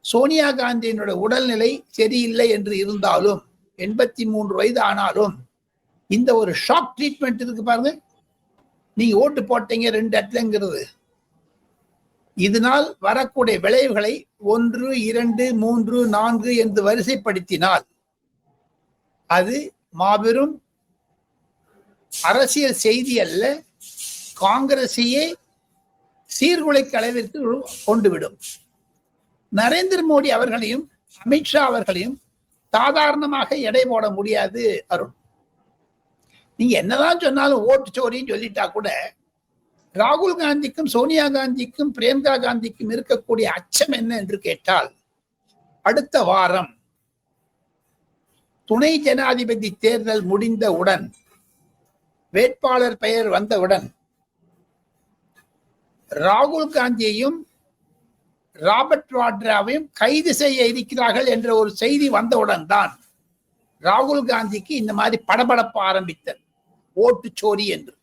சோனியா காந்தியினுடைய உடல்நிலை சரியில்லை என்று இருந்தாலும் 83 வயது ஆனாலும் இந்த ஒரு ஷாக் ட்ரீட்மெண்ட் இருக்கு பாருங்க. நீங்க ஓட்டு போட்டீங்க 2 இடத்துலங்கிறது, இதனால் வரக்கூடிய விளைவுகளை 1, 2, 3, 4 என்று வரிசைப்படுத்தினால் அது மாபெரும் அரசியல் செய்தி அல்ல, காங்கிரஸையே சீர்குலைக்க அளவிற்கு கொண்டுவிடும். நரேந்திர மோடி அவர்களையும் அமித்ஷா அவர்களையும் சாதாரணமாக எடை போட முடியாது அருண். நீங்க என்னதான் சொன்னாலும் ஓட்டு சோரின்னு சொல்லிட்டா கூட ராகுல் காந்திக்கும் சோனியா காந்திக்கும் பிரியங்கா காந்திக்கும் இருக்கக்கூடிய அச்சம் என்ன என்று கேட்டால், அடுத்த வாரம் துணை ஜனாதிபதி தேர்தல் முடிந்தவுடன், வேட்பாளர் பெயர் வந்தவுடன் ராகுல் காந்தியையும் ராபர்ட் வாத்ராவையும் கைது செய்ய இருக்கிறார்கள் என்ற ஒரு செய்தி வந்தவுடன் தான் ராகுல் காந்திக்கு இந்த மாதிரி படபடப்பு ஆரம்பித்தது, ஓட்டு சோரி என்று.